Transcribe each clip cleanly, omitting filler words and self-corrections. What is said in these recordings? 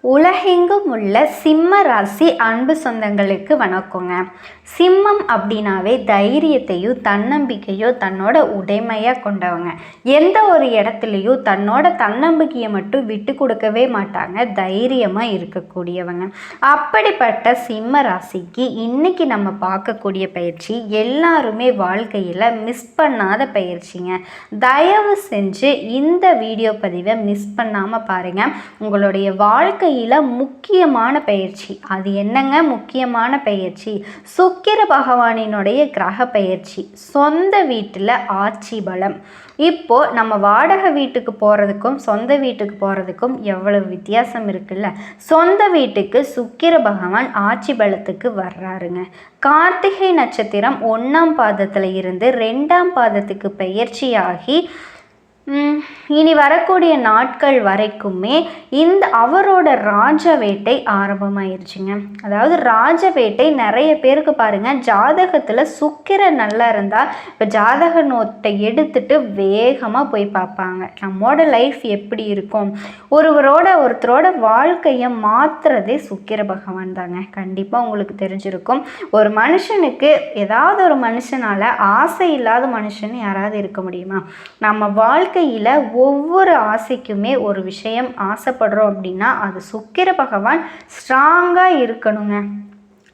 உலகெங்கும் உள்ள சிம்ம ராசி அன்பு சொந்தங்களுக்கு வணக்கங்க. சிம்மம் அப்படின்னாவே தைரியத்தையும் தன்னம்பிக்கையும் தன்னோட உடைமையாக கொண்டவங்க. எந்த ஒரு இடத்துலையும் தன்னோட தன்னம்பிக்கையை மட்டும் விட்டு கொடுக்கவே மாட்டாங்க. தைரியமாக இருக்கக்கூடியவங்க. அப்படிப்பட்ட சிம்ம ராசிக்கு இன்னைக்கு நம்ம பார்க்கக்கூடிய பயிற்சி எல்லாருமே வாழ்க்கையில் மிஸ் பண்ணாத பயிற்சிங்க. தயவு செஞ்சு இந்த வீடியோ பதிவை மிஸ் பண்ணாமல் பாருங்கள். உங்களுடைய வாழ்க்கை முக்கியமான பயிற்சி. அது என்னங்க முக்கியமான பயிற்சி? சுக்கிர பகவானினுடைய கிரக பயிற்சி. சொந்த வீட்டில் ஆட்சி பலம். இப்போ நம்ம வாடகை வீட்டுக்கு போகிறதுக்கும் சொந்த வீட்டுக்கு போகிறதுக்கும் எவ்வளவு வித்தியாசம் இருக்குல்ல. சொந்த வீட்டுக்கு சுக்கிர பகவான் ஆட்சி பலத்துக்கு வர்றாருங்க. கார்த்திகை நட்சத்திரம் 1ஆம் பாதத்தில் இருந்து 2ஆம் பாதத்துக்கு பயிற்சியாகி இனி வரக்கூடிய நாட்கள் வரைக்குமே அவரோட ராஜ வேட்டை ஆரம்பமாயிருச்சுங்க. அதாவது ராஜ வேட்டை நிறைய பேருக்கு பாருங்கள், ஜாதகத்தில் சுக்கிரன் நல்லா இருந்தால் இப்போ ஜாதக நோட்டை எடுத்துட்டு வேகமாக போய் பார்ப்பாங்க நம்மோட லைஃப் எப்படி இருக்கும். ஒருத்தரோட வாழ்க்கையை மாற்றுறதே சுக்கிர பகவான் தாங்க. கண்டிப்பாக உங்களுக்கு தெரிஞ்சிருக்கும். ஒரு மனுஷனுக்கு ஏதாவது ஒரு மனுஷனால் ஆசை இல்லாத மனுஷன் யாராவது இருக்க முடியுமா? நம்ம வாழ்க்கையில் ஒவ்வொரு ஆசைக்குமே ஒரு விஷயம் ஆசைப்படுறோம் அப்படின்னா அது சுக்கிர பகவான் ஸ்ட்ராங்காக இருக்கணுங்க.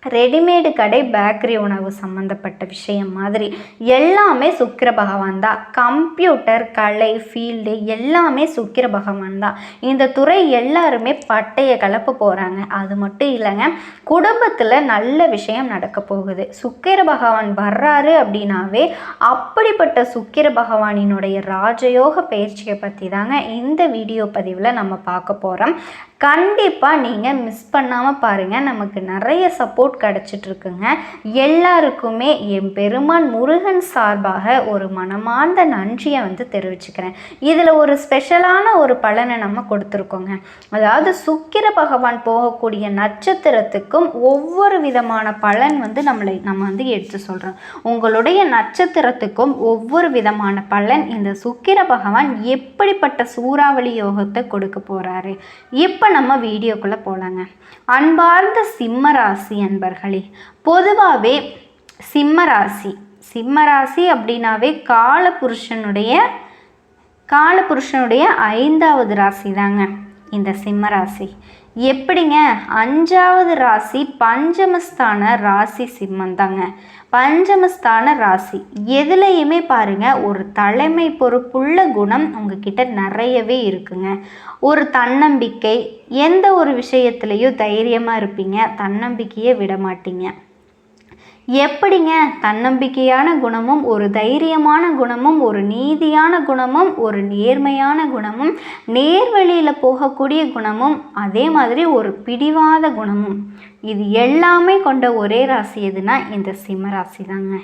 ரெடிமேடு கடை, பேக்கரி உணவு சம்மந்தப்பட்ட விஷயம் மாதிரி எல்லாமே சுக்கிர பகவான் தான். கம்ப்யூட்டர், கலை, ஃபீல்டு எல்லாமே சுக்கிர பகவான் தான். இந்த துறை எல்லாருமே பட்டைய கலப்ப போகிறாங்க. அது மட்டும் இல்லைங்க, குடும்பத்தில் நல்ல விஷயம் நடக்க போகுது. சுக்கிர பகவான் வர்றாரு அப்படின்னாவே அப்படிப்பட்ட சுக்கிர பகவானினுடைய ராஜயோக பயிற்சியை பற்றி தாங்க இந்த வீடியோ பதிவில் நம்ம பார்க்க போகிறோம். கண்டிப்பாக நீங்கள் மிஸ் பண்ணாமல் பாருங்கள். நமக்கு நிறைய சப்போர்ட் கிடச்சிட்ருக்குங்க. எல்லாருக்குமே என் பெருமான் முருகன் சார்பாக ஒரு மனமார்ந்த நன்றியை தெரிவிச்சுக்கிறேன். இதில் ஒரு ஸ்பெஷலான ஒரு பலனை நம்ம கொடுத்துருக்கோங்க. அதாவது சுக்கிர பகவான் போகக்கூடிய நட்சத்திரத்துக்கும் ஒவ்வொரு விதமான பலன் நம்ம எடுத்து சொல்கிறோம். உங்களுடைய நட்சத்திரத்துக்கும் ஒவ்வொரு விதமான பலன் இந்த சுக்கிர பகவான் எப்படிப்பட்ட சூறாவளி யோகத்தை கொடுக்க போகிறாரு. இப்போ நம்ம வீடியோக்குள்ளே போகலாங்க. அன்பார்ந்த சிம்ம ராசி அன்பர்களே, பொதுவாகவே சிம்ம ராசி அப்படின்னாவே காலபுருஷனுடைய 5ஆவது ராசி தாங்க இந்த சிம்ம ராசி. எப்படிங்க? 5ஆவது ராசி பஞ்சமஸ்தான ராசி சிம்மம் தாங்க. பஞ்சமஸ்தான ராசி எதுலையுமே பாருங்க ஒரு தலைமை பொறுப்புள்ள குணம் உங்ககிட்ட நிறையவே இருக்குங்க. ஒரு தன்னம்பிக்கை, எந்த ஒரு விஷயத்துலையும் தைரியமாக இருப்பீங்க. தன்னம்பிக்கையை விட மாட்டீங்க. எப்படிங்க? தன்னம்பிக்கையான குணமும் ஒரு தைரியமான குணமும் ஒரு நீதியான குணமும் ஒரு நேர்மையான குணமும் நேர்வழியில் போகக்கூடிய குணமும் அதே மாதிரி ஒரு பிடிவாத குணமும் இது எல்லாமே கொண்ட ஒரே ராசி எதுனா இந்த சிம்ம ராசி தாங்க.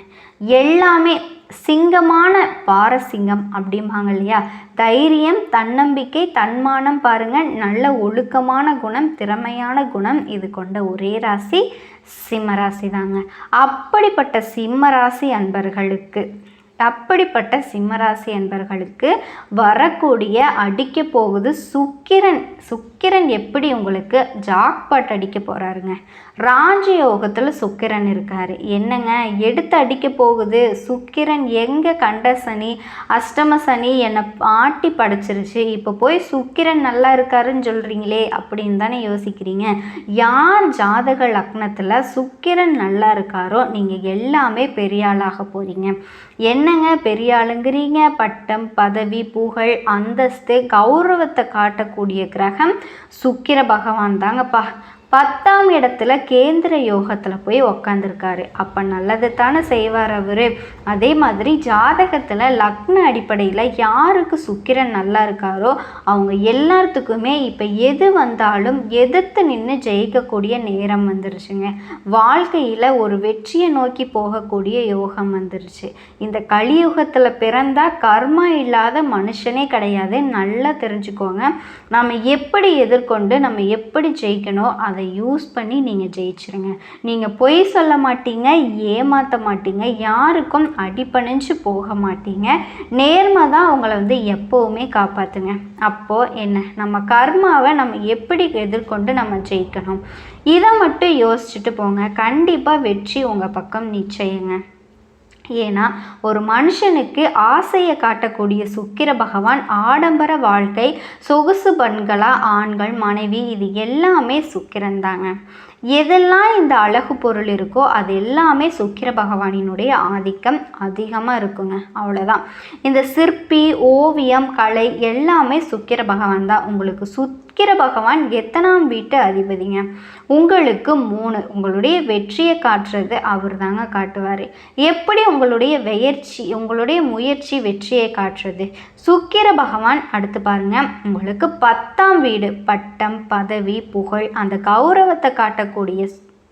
எல்லாமே சிங்கமான பாரசிங்கம் அப்படிம்பாங்க இல்லையா. தைரியம், தன்னம்பிக்கை, தன்மானம் பாருங்க, நல்ல ஒழுக்கமான குணம், திறமையான குணம் இது கொண்ட ஒரே ராசி சிம்மராசி தாங்க. அப்படிப்பட்ட சிம்மராசி அன்பர்களுக்கு வரக்கூடிய அடிக்க போகுது சுக்கிரன் எப்படி உங்களுக்கு ஜாக்பாட் அடிக்க போகிறாருங்க. ராஜயோகத்தில் சுக்கிரன் இருக்காரு. என்னங்க எடுத்து அடிக்க போகுது சுக்கிரன். எங்கே கண்ட சனி, அஷ்டம சனி என்னை ஆட்டி படைச்சிருச்சு, இப்போ போய் சுக்கிரன் நல்லா இருக்காருன்னு சொல்கிறீங்களே அப்படின்னு தானே யோசிக்கிறீங்க. யார் ஜாதக லக்னத்தில் சுக்கிரன் நல்லா இருக்காரோ நீங்கள் எல்லாமே பெரிய ஆளாக போகிறீங்க. என்னங்க பெரிய ஆளுங்கிறீங்க? பட்டம், பதவி, புகழ், அந்தஸ்து, கௌரவத்தை காட்டக்கூடிய கிரகம் சுக்கிர பகவான் தாங்கப்பா. 10ஆம் இடத்துல கேந்திர யோகத்தில் போய் உக்காந்துருக்காரு. அப்போ நல்லது தானே செய்வார் அவர். அதே மாதிரி ஜாதகத்தில் லக்ன அடிப்படையில் யாருக்கு சுக்கிரன் நல்லா இருக்காரோ அவங்க எல்லாத்துக்குமே இப்போ எது வந்தாலும் எதிர்த்து நின்று ஜெயிக்கக்கூடிய நேரம் வந்துருச்சுங்க. வாழ்க்கையில் ஒரு வெற்றியை நோக்கி போகக்கூடிய யோகம் வந்துருச்சு. இந்த கலியுகத்தில் பிறந்தால் கர்மா இல்லாத மனுஷனே கிடையாது. நல்லா தெரிஞ்சுக்கோங்க. நம்ம எப்படி எதிர்கொண்டு நம்ம எப்படி ஜெயிக்கணும் அதை அதை யூஸ் பண்ணி நீங்கள் ஜெயிச்சிருங்க. நீங்கள் பொய் சொல்ல மாட்டீங்க, ஏமாற்ற மாட்டீங்க, யாருக்கும் அடிபணிஞ்சு போக மாட்டீங்க. நேர்மை தான் உங்களை வந்து எப்போவுமே காப்பாற்றுங்க. அப்போது என்ன, நம்ம கர்மாவை நம்ம எப்படி எதிர்கொண்டு நம்ம ஜெயிக்கணும், இதை மட்டும் யோசிச்சுட்டு போங்க. கண்டிப்பாக வெற்றி உங்கள் பக்கம் நிச்சயங்க. ஏன்னா ஒரு மனுஷனுக்கு ஆசையை காட்டக்கூடிய சுக்கிர பகவான் ஆடம்பர வாழ்க்கை, சொகுசு பண்களா, ஆண்கள், மனைவி, இது எல்லாமே சுக்கிரன் தாங்க. எதெல்லாம் இந்த அழகு பொருள் இருக்கோ அது எல்லாமே சுக்கிர பகவானினுடைய ஆதிக்கம் அதிகமாக இருக்குங்க. அவ்வளோதான். இந்த சிற்பி, ஓவியம், கலை எல்லாமே சுக்கிர பகவான் தான். உங்களுக்கு சுக்கிர பகவான் எத்தனாம் வீட்டு அதிபதிங்க? உங்களுக்கு 3. உங்களுடைய வெற்றியை காட்டுறது அவர் தாங்க காட்டுவார். எப்படி உங்களுடைய முயற்சி வெற்றியை காட்டுறது? சுக்கிர பகவான். அடுத்து பாருங்க, உங்களுக்கு 10ஆம் வீடு, பட்டம், பதவி, புகழ், அந்த கௌரவத்தை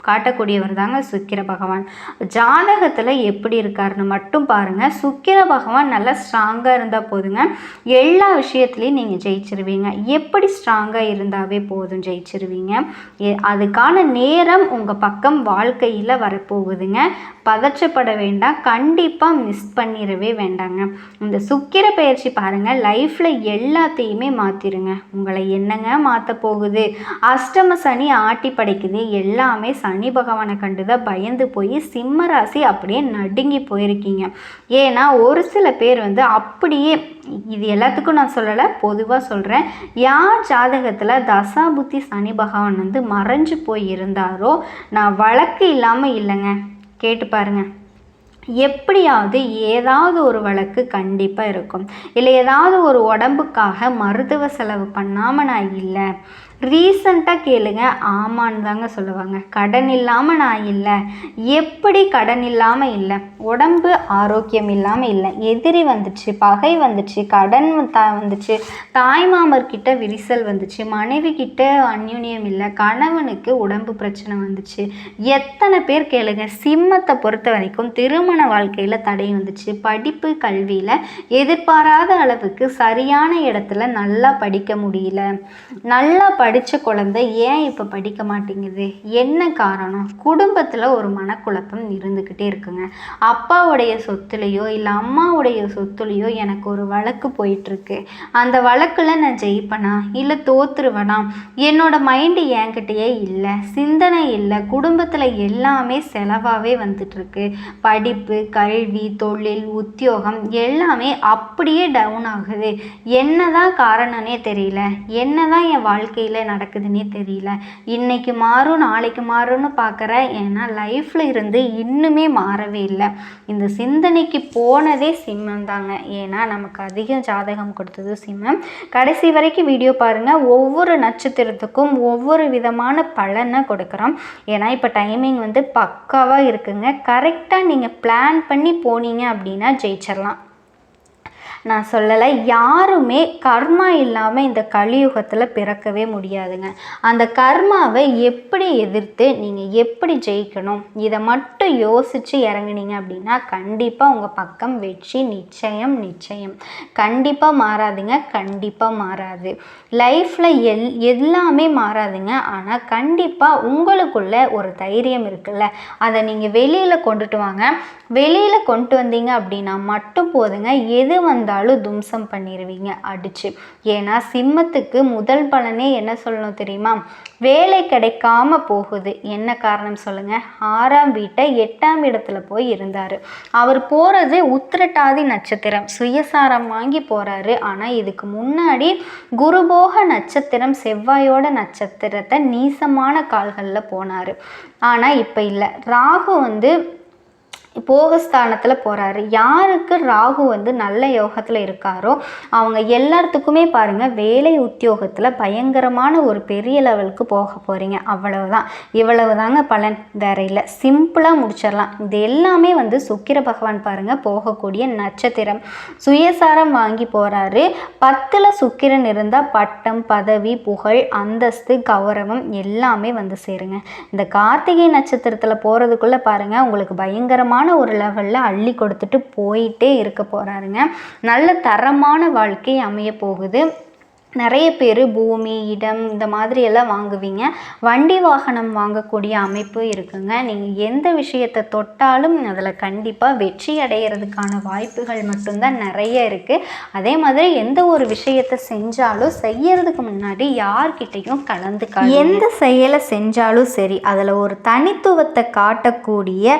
காட்டக்கூடியவர் தாங்க சுக்கிர பகவான். ஜாதகத்தில் எப்படி இருக்காருன்னு மட்டும் பாருங்கள். சுக்கிர பகவான் நல்லா ஸ்ட்ராங்காக இருந்தால் போதுங்க, எல்லா விஷயத்துலையும் நீங்கள் ஜெயிச்சிருவீங்க. எப்படி ஸ்ட்ராங்காக இருந்தாவே போதும், ஜெயிச்சிருவீங்க. அதுக்கான நேரம் உங்கள் பக்கம் வாழ்க்கையில் வரப்போகுதுங்க. பதற்றப்பட வேண்டாம், கண்டிப்பாக மிஸ் பண்ணிடவே வேண்டாங்க. இந்த சுக்கிர பயிற்சி பாருங்கள், லைஃப்பில் எல்லாத்தையுமே மாற்றிடுங்க. உங்களை என்னங்க மாற்ற போகுது? அஷ்டம சனி ஆட்டி படைக்குது. எல்லாமே சனி பகவானை கண்டுதான் பயந்து போய் சிம்ம ராசி அப்படியே நடுங்கி போயிருக்கீங்க. ஏன்னா ஒரு சில பேர் வந்து அப்படியே, இது எல்லாத்துக்கும் நான் சொல்லலை, பொதுவாக சொல்கிறேன், யார் ஜாதகத்தில் தசாபுத்தி சனி பகவான் வந்து மறைஞ்சு போய் இருந்தாரோ, நான் வழக்கு இல்லாமல் இல்லைங்க, கேட்டு பாருங்கள், எப்படியாவது ஏதாவது ஒரு வழக்கு கண்டிப்பாக இருக்கும். இல்லை ஏதாவது ஒரு உடம்புக்காக மருத்துவ செலவு பண்ணாமல் நான் இல்லை. ரீசண்டாக கேளுங்க, ஆமான்னு தாங்க சொல்லுவாங்க. கடன் இல்லாமல் நான் இல்லை. எப்படி கடன் இல்லாமல் இல்லை? உடம்பு ஆரோக்கியம் இல்லாமல் இல்லை. எதிரி வந்துச்சு, பகை வந்துச்சு, கடன் வந்துச்சு, தாய்மாமர்கிட்ட விரிசல் வந்துச்சு, மனைவி கிட்ட அந்யுன்யம் இல்லை, கணவனுக்கு உடம்பு பிரச்சனை வந்துச்சு. எத்தனை பேர் கேளுங்க. சிம்மத்தை பொறுத்த வரைக்கும் திருமண வாழ்க்கையில் தடை வந்துச்சு. படிப்பு, கல்வியில் எதிர்பாராத அளவுக்கு சரியான இடத்துல நல்லா படிக்க முடியல. நல்லா படித்த குழந்தை ஏன் இப்போ படிக்க மாட்டேங்குது? என்ன காரணம்? குடும்பத்தில் ஒரு மனக்குழப்பம் இருந்துக்கிட்டே இருக்குங்க. அப்பாவுடைய சொத்துலேயோ இல்லை அம்மாவுடைய சொத்துலேயோ எனக்கு ஒரு வழக்கு போயிட்டுருக்கு. அந்த வழக்கில் நான் ஜெயிப்பேனா இல்லை தோற்றுருவேனா? என்னோட மைண்டு என்கிட்டயே இல்லை, சிந்தனை இல்லை. குடும்பத்தில் எல்லாமே செலவாகவே வந்துட்டுருக்கு. படிப்பு, கல்வி, தொழில், உத்தியோகம் எல்லாமே அப்படியே டவுன் ஆகுது. என்னதான் காரணம்னே தெரியல. என்னதான் என் வாழ்க்கையில் நடக்குதுன்னே தெரியல. இன்னைக்கு மாறும், நாளைக்கு மாறும்னு பார்க்குறேன். ஏன்னா லைஃப்பில் இருந்து இன்னுமே மாறவே இல்லை. இந்த சிந்தனைக்கு போனதே சிம்மம் தாங்க. ஏன்னா நமக்கு அதிகம் ஜாதகம் கொடுத்தது சிம்மம். கடைசி வரைக்கும் வீடியோ பாருங்கள். ஒவ்வொரு நட்சத்திரத்துக்கும் ஒவ்வொரு விதமான பலனை கொடுக்குறோம். ஏன்னா இப்போ டைமிங் வந்து பக்காவாக இருக்குங்க. கரெக்டாக நீங்கள் பிளான் பண்ணி போனீங்க அப்படின்னா ஜெயிச்சிடலாம். நான் சொல்லலை, யாருமே கர்மா இல்லாமல் இந்த கலியுகத்தில் பிறக்கவே முடியாதுங்க. அந்த கர்மாவை எப்படி எதிர்த்து நீங்கள் எப்படி ஜெயிக்கணும், இதை மட்டும் யோசித்து இறங்குனீங்க அப்படின்னா கண்டிப்பாக உங்கள் பக்கம் வெற்றி நிச்சயம். கண்டிப்பாக மாறாதுங்க, கண்டிப்பாக மாறாது. லைஃப்பில் எல்லாமே மாறாதுங்க. ஆனால் கண்டிப்பாக உங்களுக்குள்ள ஒரு தைரியம் இருக்குல்ல, அதை நீங்கள் வெளியில் கொண்டுட்டு வாங்க. வெளியில் கொண்டு வந்தீங்க அப்படின்னா மட்டும் போதுங்க, எது வந்தாலும் தும்சம் பண்ணிடுவீங்க அடிச்சு. ஏன்னா சிம்மத்துக்கு முதல் பலனே என்ன சொல்லணும் தெரியுமா? வேலை கிடைக்காம போகுது. என்ன காரணம் சொல்லுங்க? 6ஆம் வீட்டை 8ஆம் இடத்துல போய் இருந்தார். அவர் போகிறது உத்திரட்டாதி நட்சத்திரம், சுயசாரம் வாங்கி போகிறாரு. ஆனால் இதுக்கு முன்னாடி குருபோக நட்சத்திரம், செவ்வாயோட நட்சத்திரத்தை நீசமான கால்களில் போனார். ஆனால் இப்போ இல்லை, ராகு வந்து போகஸ்தானத்தில் போகிறாரு. யாருக்கு ராகு வந்து நல்ல யோகத்தில் இருக்காரோ அவங்க எல்லாத்துக்குமே பாருங்கள் வேலை உத்தியோகத்தில் பயங்கரமான ஒரு பெரிய லெவலுக்கு போக போகிறீங்க. அவ்வளவுதான், இவ்வளவு தாங்க பலன், வேற இல்லை. சிம்பிளாக முடிச்சிடலாம். இது எல்லாமே வந்து சுக்கிர பகவான் பாருங்கள் போகக்கூடிய நட்சத்திரம். சுயசாரம் வாங்கி போகிறாரு. 10ல் சுக்கிரன் இருந்தால் பட்டம், பதவி, புகழ், அந்தஸ்து, கௌரவம் எல்லாமே வந்து சேருங்க. இந்த கார்த்திகை நட்சத்திரத்தில் போகிறதுக்குள்ளே பாருங்கள் உங்களுக்கு பயங்கரமான ஒரு லெவலில் அள்ளி கொடுத்துட்டு போயிட்டே இருக்க போகிறாருங்க. நல்ல தரமான வாழ்க்கை அமைய போகுது. நிறைய பேர் பூமி, இடம் இந்த மாதிரி எல்லாம் வாங்குவீங்க. வண்டி வாகனம் வாங்கக்கூடிய அமைப்பு இருக்குங்க. நீங்கள் எந்த விஷயத்தை தொட்டாலும் அதில் கண்டிப்பாக வெற்றி அடைகிறதுக்கான வாய்ப்புகள் மட்டும்தான் நிறைய இருக்குது. அதே மாதிரி எந்த ஒரு விஷயத்தை செஞ்சாலும் செய்யறதுக்கு முன்னாடி யார்கிட்டையும் எந்த செயலை செஞ்சாலும் சரி அதில் ஒரு தனித்துவத்தை காட்டக்கூடிய,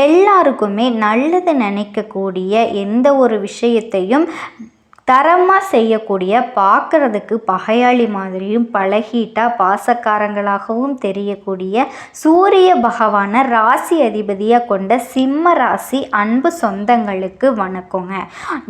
எல்லாருக்குமே நல்லது நினைக்கக்கூடிய எந்த ஒரு விஷயத்தையும் தரமாக செய்யக்கூடிய, பார்க்குறதுக்கு பகையாளி மாதிரியும் பழகிட்டால் பாசக்காரங்களாகவும் தெரியக்கூடிய சூரிய பகவானை ராசி அதிபதியாக கொண்ட சிம்ம ராசி அன்பு சொந்தங்களுக்கு வணக்கங்க.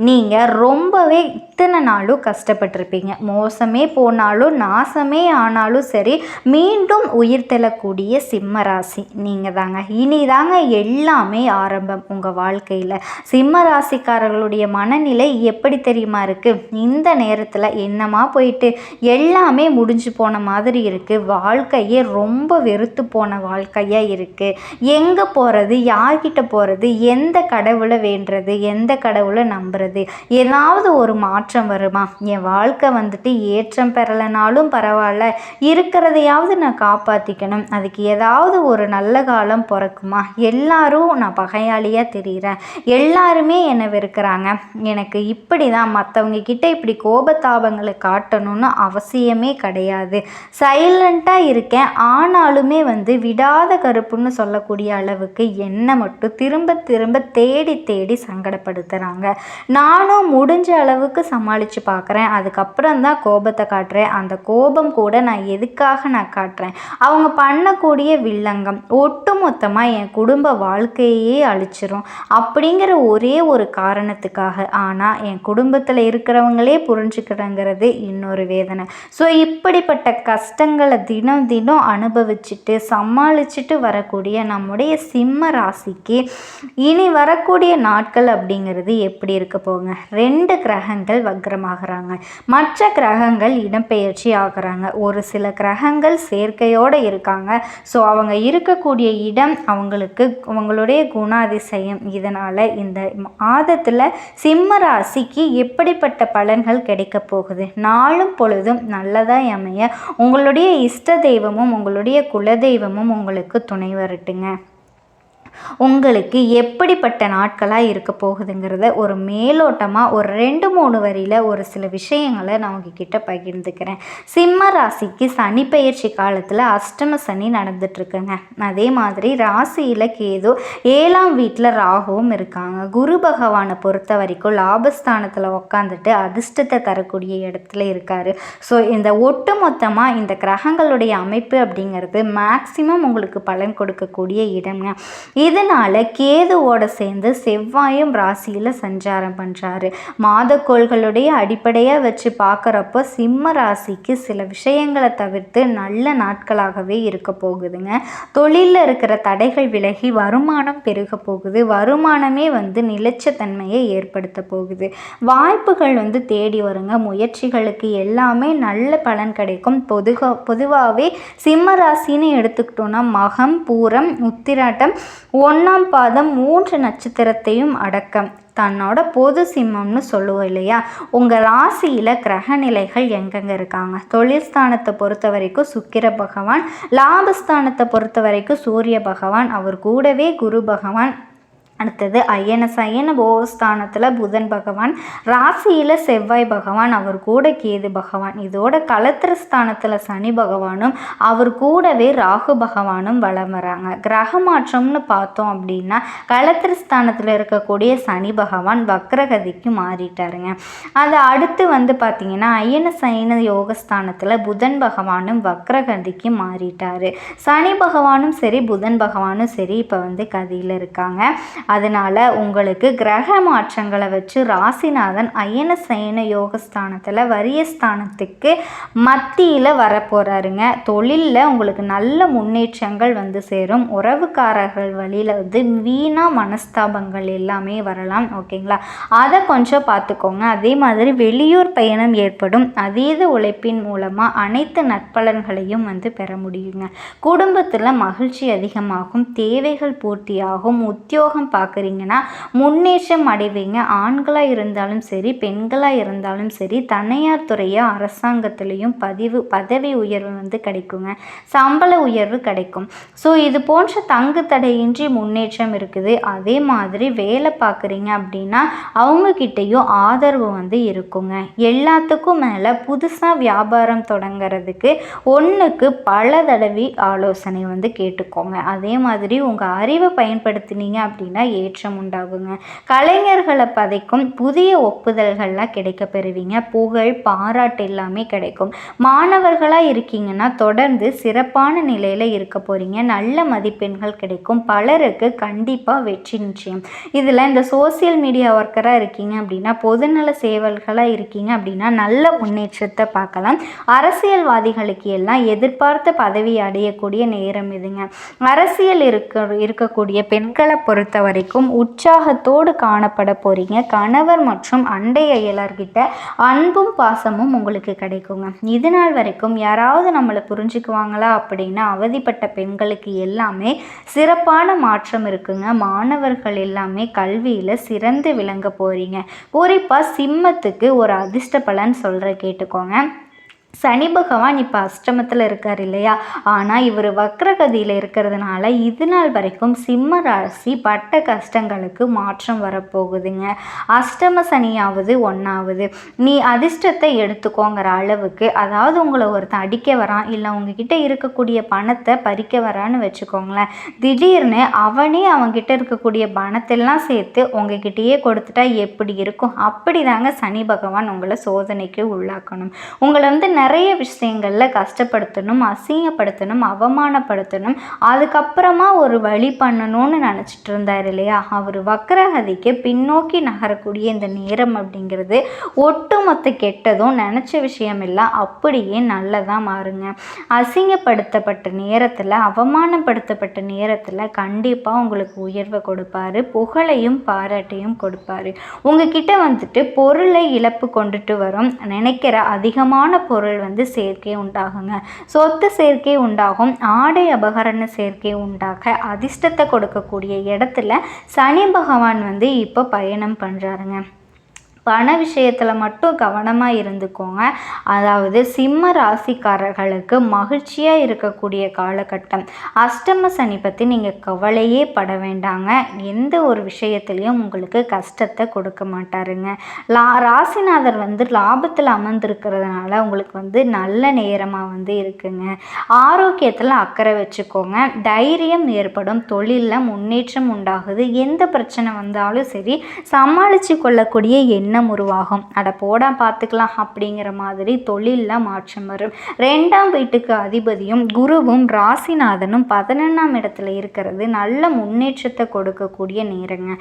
நீங்கள் ரொம்பவே இத்தனை நாளும் கஷ்டப்பட்டிருப்பீங்க. மோசமே போனாலும் நாசமே ஆனாலும் சரி மீண்டும் உயிர் தெள்ளக்கூடிய சிம்ம ராசி நீங்கள் தாங்க. இனிதாங்க எல்லாமே ஆரம்பம் உங்கள் வாழ்க்கையில். சிம்ம ராசிக்காரர்களுடைய மனநிலை எப்படி தெரியுமா இருக்குது? இந்த நேரத்தில் என்னமா போயிட்டு எல்லாமே முடிஞ்சு போன மாதிரி இருக்குது. வாழ்க்கையே ரொம்ப வெறுத்து போன வாழ்க்கையாக இருக்குது. எங்கே போகிறது, யார்கிட்ட போகிறது, எந்த கடவுளை வேண்டுறது, எந்த கடவுளை நம்புறது, ஏதாவது ஒரு மாற்றம் வருமா, என் வாழ்க்கை வந்துட்டு ஏற்றம் பெறலைனாலும் பரவாயில்ல, இருக்கிறதையாவது நான் காப்பாற்றிக்கணும், அதுக்கு ஏதாவது ஒரு நல்ல காலம் பிறக்குமா, எல்லாரும் நான் பகையாளியாக தெரிகிறேன், எல்லாருமே என்னை வெறுக்கிறாங்க, எனக்கு இப்படி தான் மற்றவங்க கிட்ட இப்படி கோபத்தாபங்களை காட்டணும்னு அவசியமே கிடையாது, சைலண்ட்டாக இருக்கேன், ஆனாலுமே விடாத கருப்புன்னு சொல்லக்கூடிய அளவுக்கு என்னை மட்டும் திரும்ப திரும்ப தேடி தேடி சங்கடப்படுத்துகிறாங்க. நானும் முடிஞ்ச அளவுக்கு சமாளித்து பார்க்குறேன், அதுக்கப்புறம் தான் கோபத்தை காட்டுறேன். அந்த கோபம் கூட நான் எதுக்காக காட்டுறேன், அவங்க பண்ணக்கூடிய வில்லங்கம் ஒட்டு மொத்தமாக என் குடும்ப வாழ்க்கையே அழிச்சிரும் அப்படிங்கிற ஒரே ஒரு காரணத்துக்காக. ஆனால் என் குடும்பத்தில் இருக்கிறவங்களே புரிஞ்சுக்கிறங்கிறது இன்னொரு வேதனை. ஸோ இப்படிப்பட்ட கஷ்டங்களை தினம் தினம் அனுபவிச்சுட்டு சமாளிச்சுட்டு வரக்கூடிய நம்முடைய சிம்ம ராசிக்கு இனி வரக்கூடிய நாட்கள் அப்படிங்கிறது எப்படி இருக்க போங்க? 2 கிரகங்கள் வக்ரமாகறாங்க, மற்ற கிரகங்கள் இடம்பெயர்ச்சி ஆகிறாங்க, ஒரு சில கிரகங்கள் சேர்க்கையோடு இருக்காங்க. ஸோ அவங்க இருக்கக்கூடிய இடம் அவங்களுடைய குணாதிசயம். இதனால் இந்த மாதத்தில் சிம்ம ராசிக்கு எப்படிப்பட்ட பலன்கள் கிடைக்க போகுது? நாளும் பொழுதும் நல்லதாக அமைய உங்களுடைய இஷ்ட தெய்வமும் உங்களுடைய குலதெய்வமும் உங்களுக்கு துணை வரட்டுங்க. உங்களுக்கு எப்படிப்பட்ட நாட்களாக இருக்க போகுதுங்கிறத ஒரு மேலோட்டமாக ஒரு 2-3 வரியில் ஒரு சில விஷயங்களை நான் உங்ககிட்ட பகிர்ந்துக்கிறேன். சிம்ம ராசிக்கு சனி பெயர்ச்சி காலத்தில் அஷ்டம சனி நடந்துட்டுருக்குங்க. அதே மாதிரி ராசியில் கேது, 7ஆம் வீட்டில் ராகுவும் இருக்காங்க. குரு பகவானை பொறுத்த வரைக்கும் லாபஸ்தானத்தில் உட்காந்துட்டு அதிர்ஷ்டத்தை தரக்கூடிய இடத்துல இருக்கார். ஸோ இந்த ஒட்டு மொத்தமாக இந்த கிரகங்களுடைய அமைப்பு அப்படிங்கிறது மேக்சிமம் உங்களுக்கு பலன் கொடுக்கக்கூடிய இடங்க. இதனால் கேதுவோட சேர்ந்து செவ்வாயும் ராசியில் சஞ்சாரம் பண்ணுறாரு. மாதக்கோள்களுடைய அடிப்படையாக வச்சு பார்க்குறப்போ சிம்ம ராசிக்கு சில விஷயங்களை தவிர்த்து நல்ல நாட்களாகவே இருக்க போகுதுங்க. தொழிலில் இருக்கிற தடைகள் விலகி வருமானம் பெருக போகுது. வருமானமே நிலைச்ச தன்மையை ஏற்படுத்த போகுது. வாய்ப்புகள் தேடி வருங்க. முயற்சிகளுக்கு எல்லாமே நல்ல பலன் கிடைக்கும். பொதுவாகவே சிம்ம ராசின்னு எடுத்துக்கிட்டோன்னா மகம், பூரம், உத்திராட்டம், 1ஆம் பாதம் 3 நட்சத்திரத்தையும் அடக்கம் தன்னோட பொது சிம்மம்னு சொல்லுவோம் இல்லையா? உங்கள் ராசியில் கிரக நிலைகள் எங்கெங்கே இருக்காங்க? தொழில் ஸ்தானத்தை பொறுத்த வரைக்கும் சுக்கிர பகவான், லாபஸ்தானத்தை பொறுத்த வரைக்கும் சூரிய பகவான், அவர் கூடவே குரு பகவான், அடுத்தது அயன போகஸ்தானத்தில் புதன் பகவான், ராசியில் செவ்வாய் பகவான், அவர் கூட கேது பகவான், இதோட களத்திரஸ்தானத்தில் சனி பகவானும் அவர் கூடவே ராகு பகவானும் வலம் வராங்க. கிரக மாற்றம்னு பார்த்தோம் அப்படின்னா களத்திரஸ்தானத்தில் இருக்கக்கூடிய சனி பகவான் வக்ரகதிக்கு மாறிட்டாருங்க. அதை அடுத்து பார்த்திங்கன்னா அயன யோகஸ்தானத்தில் புதன் பகவானும் வக்ரகதிக்கு மாறிட்டார். சனி பகவானும் சரி புதன் பகவானும் சரி இப்போ கதியில் இருக்காங்க. அதனால் உங்களுக்கு கிரக மாற்றங்களை வச்சு ராசிநாதன் அயன யோகஸ்தானத்தில் வரியஸ்தானத்துக்கு மத்தியில் வரப்போகிறாருங்க. தொழிலில் உங்களுக்கு நல்ல முன்னேற்றங்கள் சேரும். உறவுக்காரர்கள் வழியில் வீணாக மனஸ்தாபங்கள் எல்லாமே வரலாம். ஓகேங்களா? அதை கொஞ்சம் பார்த்துக்கோங்க. அதே மாதிரி வெளியூர் பயணம் ஏற்படும். அதீத உழைப்பின் மூலமாக அனைத்து நற்பலன்களையும் பெற முடியுங்க. குடும்பத்தில் மகிழ்ச்சி அதிகமாகும், தேவைகள் பூர்த்தியாகும், உத்தியோகம் பார்க்குறீங்கன்னா முன்னேற்றம் அடைவீங்க. ஆண்களாக இருந்தாலும் சரி, பெண்களாக இருந்தாலும் சரி, தனியார் துறையோ அரசாங்கத்திலையும் பதவி உயர்வு வந்து கிடைக்குங்க. சம்பள உயர்வு கிடைக்கும். ஸோ இது போன்ற தங்கு தடையின்றி முன்னேற்றம் இருக்குது. அதே மாதிரி வேலை பார்க்குறீங்க அப்படின்னா அவங்கக்கிட்டேயும் ஆதரவு வந்து இருக்குங்க. எல்லாத்துக்கும் மேலே புதுசாக வியாபாரம் தொடங்கிறதுக்கு ஒன்றுக்கு பல தடவை ஆலோசனை வந்து கேட்டுக்கோங்க. அதே மாதிரி உங்கள் அறிவை பயன்படுத்தினீங்க அப்படின்னா ஏற்றம் உண்டாகுங்க. கலைஞர்களை பதைக்கும் புதிய ஒப்புதல்கள்லாம் கிடைக்க பெறுவீங்க. புகழ் பாராட்டு எல்லாமே கிடைக்கும். மாணவர்களாக இருக்கீங்கன்னா தொடர்ந்து சிறப்பான நிலையில் இருக்க போகிறீங்க. நல்ல மதிப்பெண்கள் கிடைக்கும். பலருக்கு கண்டிப்பாக வெற்றி நிச்சயம். இதில் இந்த சோசியல் மீடியா ஒர்க்கராக இருக்கீங்க அப்படின்னா, பொதுநல சேவல்களாக இருக்கீங்க அப்படின்னா நல்ல முன்னேற்றத்தை பார்க்கலாம். அரசியல்வாதிகளுக்கு எல்லாம் எதிர்பார்த்த பதவி அடையக்கூடிய நேரம் இதுங்க. அரசியல் இருக்கக்கூடிய பெண்களை பொறுத்த வரைக்கும் உற்சாகத்தோடு காணப்பட போகிறீங்க. கணவர் மற்றும் அண்டை அயலார்கிட்ட அன்பும் பாசமும் உங்களுக்கு கிடைக்குங்க. இது நாள் வரைக்கும் யாராவது நம்மளை புரிஞ்சுக்குவாங்களா அப்படின்னு அவதிப்பட்ட பெண்களுக்கு எல்லாமே சிறப்பான மாற்றம் இருக்குங்க. மாணவர்கள் எல்லாமே கல்வியில் சிறந்து விளங்க போகிறீங்க. குறிப்பாக சிம்மத்துக்கு ஒரு அதிர்ஷ்ட பலன் சொல்கிற கேட்டுக்கோங்க. சனி பகவான் இப்போ அஷ்டமத்தில் இருக்கார் இல்லையா, ஆனால் இவர் வக்ரகதியில் இருக்கிறதுனால இது நாள் வரைக்கும் சிம்ம ராசி பட்ட கஷ்டங்களுக்கு மாற்றம் வரப்போகுதுங்க. அஷ்டம சனியாவது ஒன்றாவது நீ அதிர்ஷ்டத்தை எடுத்துக்கோங்கிற அளவுக்கு, அதாவது உங்களை ஒருத்தன் அடிக்க வரான் இல்லை உங்ககிட்ட இருக்கக்கூடிய பணத்தை பறிக்க வரான்னு வச்சுக்கோங்களேன். திடீர்னு அவனே அவங்ககிட்ட இருக்கக்கூடிய பணத்தெல்லாம் சேர்த்து உங்ககிட்டயே கொடுத்துட்டா எப்படி இருக்கும்? அப்படி தாங்க சனி பகவான் உங்களை சோதனைக்கு உள்ளாக்கணும். உங்களை வந்து நிறைய விஷயங்களில் கஷ்டப்படுத்தணும், அசிங்கப்படுத்தணும், அவமானப்படுத்தணும், அதுக்கப்புறமா ஒரு வழி பண்ணணும்னு நினச்சிட்டு இருந்தார் இல்லையா, அவர் வக்ரகதிக்கு பின்னோக்கி நகரக்கூடிய இந்த நேரம் அப்படிங்கிறது ஒட்டுமொத்த கெட்டதும் நினச்ச விஷயம் எல்லாம் அப்படியே நல்லதாக மாறுங்க. அசிங்கப்படுத்தப்பட்ட நேரத்தில், அவமானப்படுத்தப்பட்ட நேரத்தில் கண்டிப்பாக உங்களுக்கு உயர்வை கொடுப்பாரு. புகழையும் பாராட்டையும் கொடுப்பாரு. உங்ககிட்ட வந்துட்டு பொருளை இழப்பு கொண்டுட்டு வரும். நினைக்கிற அதிகமான பொருள் வந்து சேர்க்கை உண்டாகுங்க. சொத்து சேர்க்கை உண்டாகும். ஆடை அபகரண சேர்க்கை உண்டாக அதிர்ஷ்டத்தை கொடுக்கக்கூடிய இடத்துல சனி பகவான் வந்து இப்போ பயணம் பண்ணுறாருங்க. பண விஷயத்தில் மட்டும் கவனமாக இருந்துக்கோங்க. அதாவது சிம்ம ராசிக்காரர்களுக்கு மகிழ்ச்சியாக இருக்கக்கூடிய காலகட்டம். அஷ்டம சனி பற்றி நீங்கள் கவலையே பட வேண்டாங்க. எந்த ஒரு விஷயத்துலையும் உங்களுக்கு கஷ்டத்தை கொடுக்க மாட்டாருங்க. ராசிநாதர் வந்து லாபத்தில் அமர்ந்திருக்கிறதுனால உங்களுக்கு வந்து நல்ல நேரமாக வந்து இருக்குங்க. ஆரோக்கியத்தில் அக்கறை வச்சுக்கோங்க. தைரியம் ஏற்படும். தொழிலில் முன்னேற்றம் உண்டாகுது. எந்த பிரச்சனை வந்தாலும் சரி சமாளித்து கொள்ளக்கூடிய எண்ணம் உருவாகும். அட போடா பார்த்துக்கலாம் அப்படிங்கிற மாதிரி தொழிலில் மாற்றம் வரும். 2ஆம் வீட்டுக்கு அதிபதியும் குருவும் ராசிநாதனும் 11ஆம் இடத்துல இருக்கிறது நல்ல முன்னேற்றத்தை கொடுக்கக்கூடிய நேரங்க.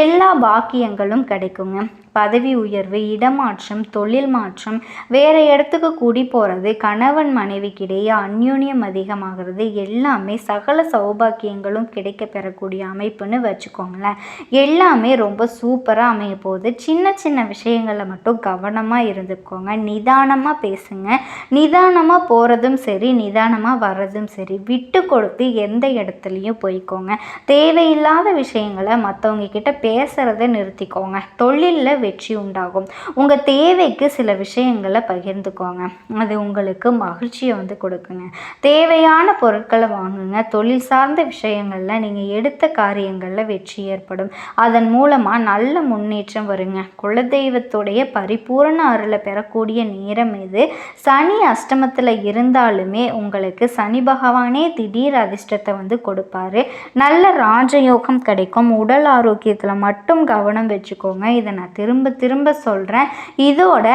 எல்லா பாக்கியங்களும் கிடைக்குங்க. பதவி உயர்வு, இடமாற்றம், தொழில் மாற்றம், வேறு இடத்துக்கு கூடி போகிறது, கணவன் மனைவிக்கிடையே அந்யோன்யம் அதிகமாகிறது, எல்லாமே சகல சௌபாக்கியங்களும் கிடைக்க பெறக்கூடிய அமைப்புன்னு வச்சுக்கோங்களேன். எல்லாமே ரொம்ப சூப்பராக அமைய போகுது. சின்ன சின்ன விஷயங்களில் மட்டும் கவனமாக இருந்துக்கோங்க. நிதானமாக பேசுங்க. நிதானமாக போகிறதும் சரி, நிதானமாக வர்றதும் சரி, விட்டு கொடுத்து எந்த இடத்துலையும் போய்க்கோங்க. தேவையில்லாத விஷயங்களை மற்றவங்க கிட்ட பேசுகிறத நிறுத்திக்கோங்க. தொழிலில் வெற்றி உண்டாகும். உங்கள் தேவைக்கு சில விஷயங்களை பகிர்ந்துக்கோங்க. அது உங்களுக்கு மகிழ்ச்சியை வந்து கொடுக்குங்க. தேவையான பொருட்களை வாங்குங்க. தொழில் சார்ந்த விஷயங்களில் நீங்கள் எடுத்த காரியங்களில் வெற்றி ஏற்படும். அதன் மூலமாக நல்ல முன்னேற்றம் வருங்க. குலதெய்வத்துடைய பரிபூரண அருளை பெறக்கூடிய நேரம் இது. சனி அஷ்டமத்தில் இருந்தாலுமே உங்களுக்கு சனி பகவானே திடீர் அதிர்ஷ்டத்தை வந்து கொடுப்பாரு. நல்ல ராஜயோகம் கிடைக்கும். உடல் ஆரோக்கியத்தில் மட்டும் கவனம் வச்சுக்கோங்க. இதை நான் திரும்ப சொல்கிறேன். இதோட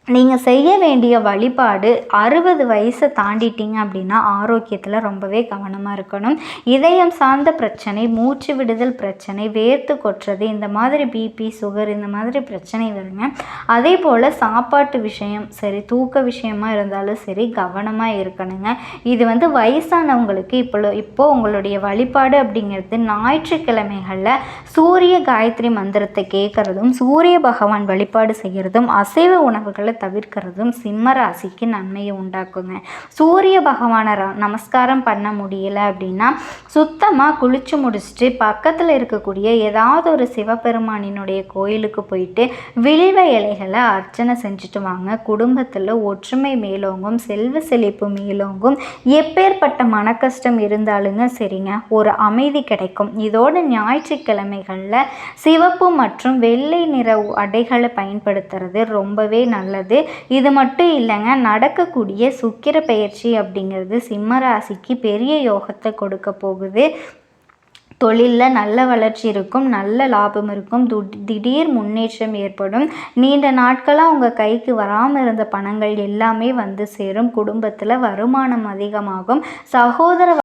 நீங்கள் செய்ய வேண்டிய வழிபாடு 60 வயசை தாண்டிட்டீங்க அப்படின்னா ஆரோக்கியத்தில் ரொம்பவே கவனமாக இருக்கணும். இதயம் சார்ந்த பிரச்சனை, மூச்சு விடுதல் பிரச்சனை, வேர்த்து கொட்டுறது, இந்த மாதிரி பிபி, சுகர், இந்த மாதிரி பிரச்சனை வருங்க. அதே போல் சாப்பாட்டு விஷயம் சரி, தூக்க விஷயமா இருந்தாலும் சரி கவனமாக இருக்கணுங்க. இது வந்து வயசானவங்களுக்கு இப்போ உங்களுடைய வழிபாடு அப்படிங்கிறது ஞாயிற்றுக்கிழமைகளில் சூரிய காயத்ரி மந்திரத்தை கேட்குறதும், சூரிய பகவான் வழிபாடு செய்கிறதும், அசைவ உணவுகளை தவிர்க்கிறதும் சிம்ம ராசிக்கு நன்மையை உண்டாக்குங்க. சூரிய பகவானை நமஸ்காரம் பண்ண முடியல அப்படின்னா சுத்தமாக குளிச்சு முடிச்சுட்டு பக்கத்தில் இருக்கக்கூடிய ஏதாவது ஒரு சிவபெருமானினுடைய கோயிலுக்கு போயிட்டு வில்வ இலைகளை அர்ச்சனை செஞ்சுட்டு வாங்க. குடும்பத்தில் ஒற்றுமை மேலோங்கும், செல்வ செழிப்பு மேலோங்கும். எப்பேற்பட்ட மன கஷ்டம் இருந்தாலுங்க சரிங்க, ஒரு அமைதி கிடைக்கும். இதோட ஞாயிற்றுக்கிழமைகளில் சிவப்பு மற்றும் வெள்ளை நிற அடைகளை பயன்படுத்துறது ரொம்பவே நல்லது. இது மட்டும் இல்லைங்க, நடக்கக்கூடிய சுக்கிர பெயர்ச்சி அப்படிங்கிறது சிம்ம ராசிக்கு பெரிய யோகத்தை கொடுக்க போகுது. தொழிலில் நல்ல வளர்ச்சி இருக்கும், நல்ல லாபம் இருக்கும், திடீர் முன்னேற்றம் ஏற்படும். நீண்ட நாட்களாக உங்கள் கைக்கு வராமல் இருந்த பணங்கள் எல்லாமே வந்து சேரும். குடும்பத்தில் வருமானம் அதிகமாகும். சகோதர